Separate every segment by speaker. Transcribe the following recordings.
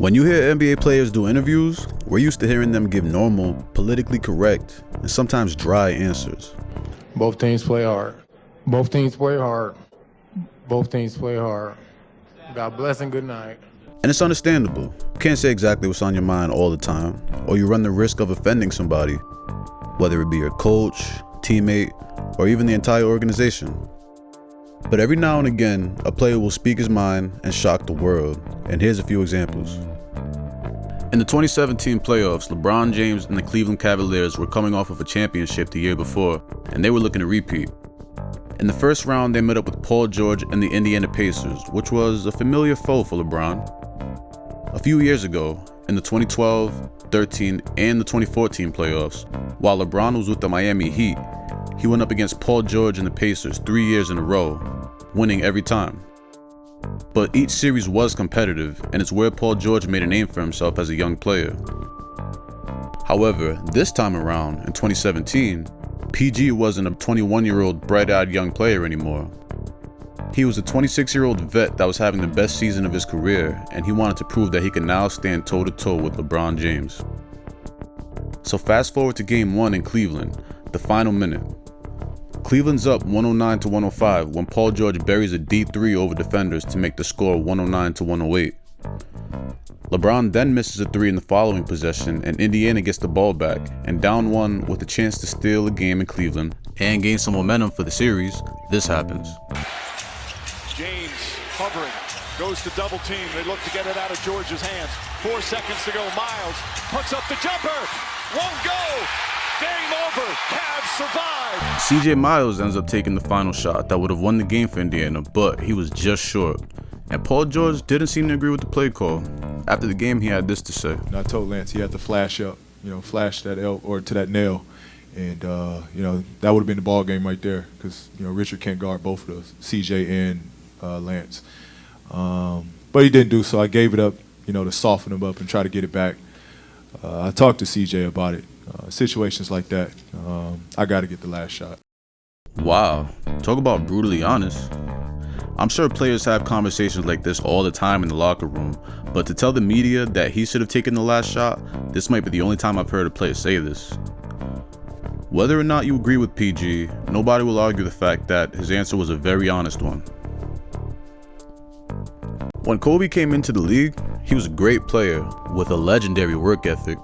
Speaker 1: When you hear NBA players do interviews, we're used to hearing them give normal, politically correct, and sometimes dry answers.
Speaker 2: Both teams play hard. Both teams play hard. Both teams play hard. God bless and good night.
Speaker 1: And it's understandable. You can't say exactly what's on your mind all the time, or you run the risk of offending somebody, whether it be your coach, teammate, or even the entire organization. But every now and again, a player will speak his mind and shock the world, and here's a few examples. In the 2017 playoffs, LeBron James and the Cleveland Cavaliers were coming off of a championship the year before, and they were looking to repeat. In the first round, they met up with Paul George and the Indiana Pacers, which was a familiar foe for LeBron. A few years ago, in the 2012, 13, and the 2014 playoffs, while LeBron was with the Miami Heat, he went up against Paul George and the Pacers 3 years in a row, winning every time. But each series was competitive, and it's where Paul George made a name for himself as a young player. However, this time around, in 2017, PG wasn't a 21-year-old bright-eyed young player anymore. He was a 26-year-old vet that was having the best season of his career, and he wanted to prove that he could now stand toe-to-toe with LeBron James. So fast forward to Game 1 in Cleveland, the final minute. Cleveland's up 109-105 when Paul George buries a D3 over defenders to make the score 109-108. LeBron then misses a 3 in the following possession, and Indiana gets the ball back, and down 1 with a chance to steal a game in Cleveland and gain some momentum for the series, this happens.
Speaker 3: James hovering, goes to double team. They look to get it out of George's hands. 4 seconds to go. Miles puts up the jumper. Won't go. Game over. Cavs survive.
Speaker 1: CJ Miles ends up taking the final shot that would have won the game for Indiana, but he was just short. And Paul George didn't seem to agree with the play call. After the game, he had this to say.
Speaker 4: I told Lance he had to flash up, flash that or to that nail. And, that would have been the ball game right there because, Richard can't guard both of those, CJ and Lance. But he didn't do so. I gave it up, to soften him up and try to get it back. I talked to CJ about it. Situations like that, I got to get the last shot.
Speaker 1: Wow, talk about brutally honest. I'm sure players have conversations like this all the time in the locker room, but to tell the media that he should have taken the last shot, this might be the only time I've heard a player say this. Whether or not you agree with PG, nobody will argue the fact that his answer was a very honest one. When Kobe came into the league, he was a great player with a legendary work ethic,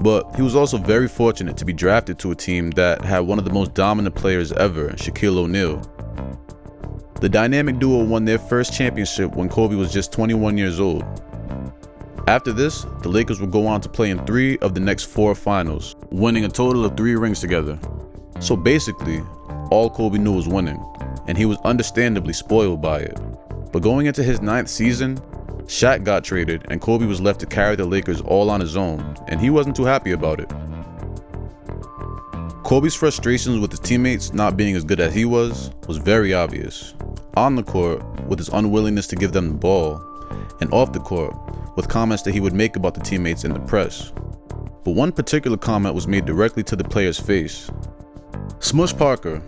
Speaker 1: but he was also very fortunate to be drafted to a team that had one of the most dominant players ever, Shaquille O'Neal. The dynamic duo won their first championship when Kobe was just 21 years old. After this, the Lakers would go on to play in 3 of the next 4 finals, winning a total of 3 rings together. So basically, all Kobe knew was winning, and he was understandably spoiled by it. But going into his 9th season, Shaq got traded and Kobe was left to carry the Lakers all on his own, and he wasn't too happy about it. Kobe's frustrations with his teammates not being as good as he was very obvious. On the court, with his unwillingness to give them the ball, and off the court, with comments that he would make about the teammates in the press. But one particular comment was made directly to the player's face. Smush Parker,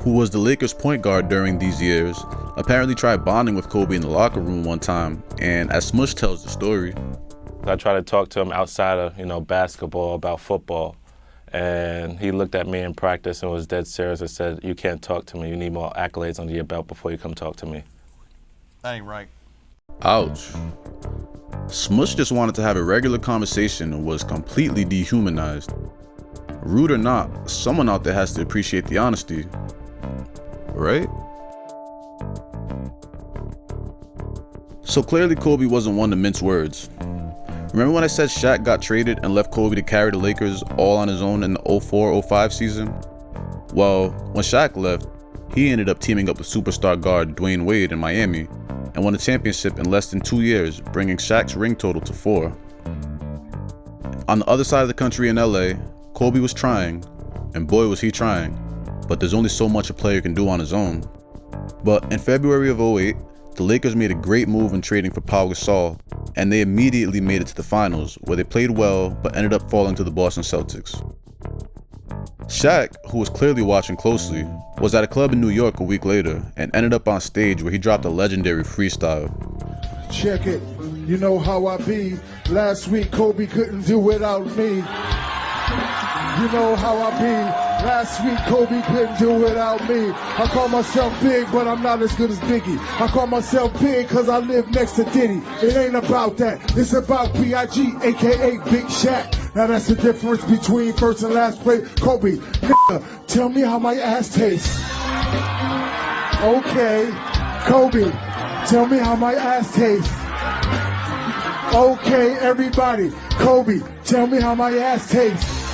Speaker 1: who was the Lakers' point guard during these years, apparently tried bonding with Kobe in the locker room one time, and as Smush tells the story,
Speaker 5: I tried to talk to him outside of, basketball about football, and he looked at me in practice and was dead serious and said, "You can't talk to me. You need more accolades under your belt before you come talk to me."
Speaker 6: That ain't right.
Speaker 1: Ouch. Smush just wanted to have a regular conversation and was completely dehumanized. Rude or not, someone out there has to appreciate the honesty, right? So clearly Kobe wasn't one to mince words. Remember when I said Shaq got traded and left Kobe to carry the Lakers all on his own in the 04-05 season? Well, when Shaq left, he ended up teaming up with superstar guard Dwayne Wade in Miami and won a championship in less than 2 years, bringing Shaq's ring total to 4. On the other side of the country in LA, Kobe was trying, and boy was he trying, but there's only so much a player can do on his own. But in February of 08, the Lakers made a great move in trading for Pau Gasol, and they immediately made it to the finals, where they played well but ended up falling to the Boston Celtics. Shaq, who was clearly watching closely, was at a club in New York a week later and ended up on stage where he dropped a legendary freestyle.
Speaker 7: check it. You know how I be. Last week Kobe couldn't do without me. You know how I be. Last week Kobe couldn't do without me. I call myself big, but I'm not as good as Biggie. I call myself big cause I live next to Diddy. It ain't about that. It's about B.I.G. aka Big Shaq. Now that's the difference between first and last place. Kobe, nigga, tell me how my ass tastes. Okay. Kobe, tell me how my ass tastes. Okay, everybody. Kobe, tell me how my ass tastes.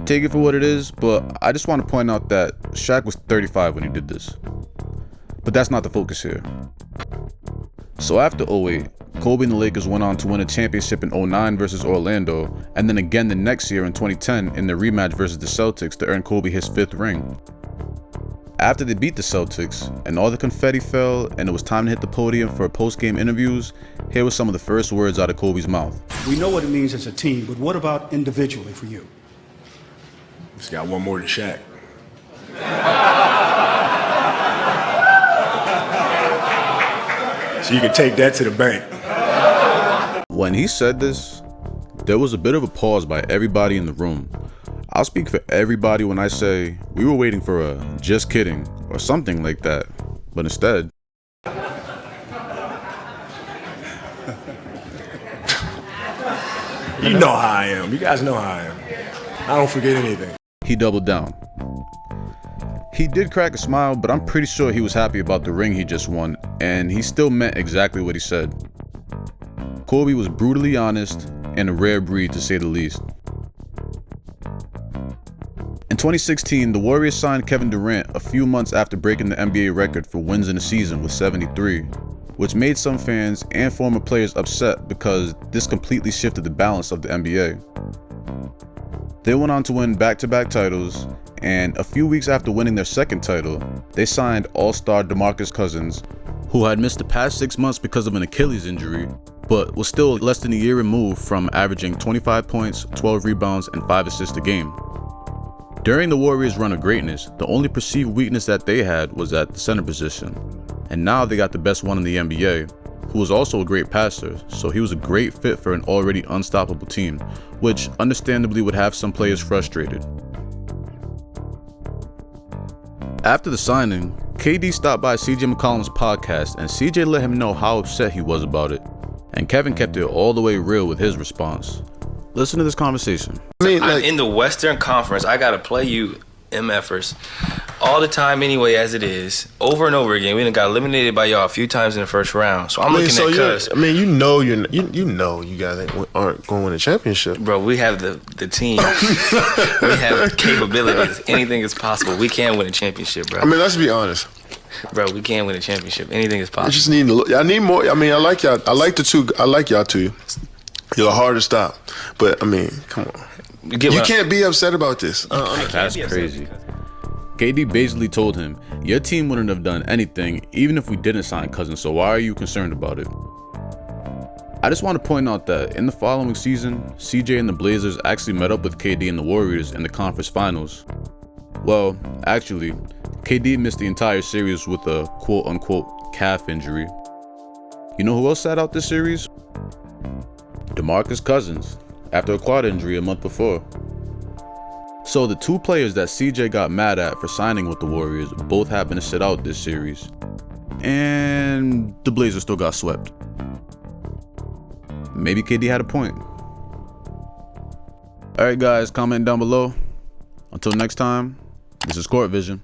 Speaker 1: Take it for what it is, but I just want to point out that Shaq was 35 when he did this. But that's not the focus here. So after 08, Kobe and the Lakers went on to win a championship in 09 versus Orlando, and then again the next year in 2010 in the rematch versus the Celtics to earn Kobe his 5th ring. After they beat the Celtics, and all the confetti fell, and it was time to hit the podium for post-game interviews, here were some of the first words out of Kobe's mouth.
Speaker 8: We know what it means as a team, but what about individually for you?
Speaker 9: Just got one more than Shaq. So you can take that to the bank.
Speaker 1: When he said this, there was a bit of a pause by everybody in the room. I'll speak for everybody when I say we were waiting for a just kidding or something like that, but instead,
Speaker 9: You know how I am. You guys know how I am. I don't forget anything.
Speaker 1: he doubled down. He did crack a smile, but I'm pretty sure he was happy about the ring he just won, and he still meant exactly what he said. Kobe was brutally honest and a rare breed to say the least. In 2016, the Warriors signed Kevin Durant a few months after breaking the NBA record for wins in a season with 73, which made some fans and former players upset because this completely shifted the balance of the NBA. They went on to win back-to-back titles, and a few weeks after winning their second title, they signed All-Star DeMarcus Cousins, who had missed the past 6 months because of an Achilles injury, but was still less than a year removed from averaging 25 points, 12 rebounds, and 5 assists a game. During the Warriors' run of greatness, the only perceived weakness that they had was at the center position, and now they got the best one in the NBA, who was also a great passer, so he was a great fit for an already unstoppable team, which understandably would have some players frustrated. After the signing, KD stopped by CJ McCollum's podcast, and CJ let him know how upset he was about it, and Kevin kept it all the way real with his response. Listen to this conversation.
Speaker 10: I'm in the Western Conference. I gotta play you MFers all the time anyway, as it is, over and over again. We done got eliminated by y'all a few times in the first round. So I'm looking at Cuz.
Speaker 9: you know you guys aren't going to win a championship.
Speaker 10: Bro, we have the team. We have capabilities. Anything is possible. We can win a championship, bro.
Speaker 9: I mean, let's be honest.
Speaker 10: Bro, we can win a championship. Anything is possible.
Speaker 9: I just need to look. I need more. I mean, I like y'all. I like y'all too. You're hard to stop. But, I mean, come on. You can't be upset about this.
Speaker 1: That's crazy. KD basically told him, your team wouldn't have done anything even if we didn't sign Cousins, so why are you concerned about it? I just want to point out that in the following season, CJ and the Blazers actually met up with KD and the Warriors in the conference finals. Well, actually, KD missed the entire series with a quote-unquote calf injury. You know who else sat out this series? DeMarcus Cousins, after a quad injury a month before. So the two players that CJ got mad at for signing with the Warriors both happened to sit out this series. And the Blazers still got swept. Maybe KD had a point. Alright guys, comment down below. Until next time, this is Court Vision.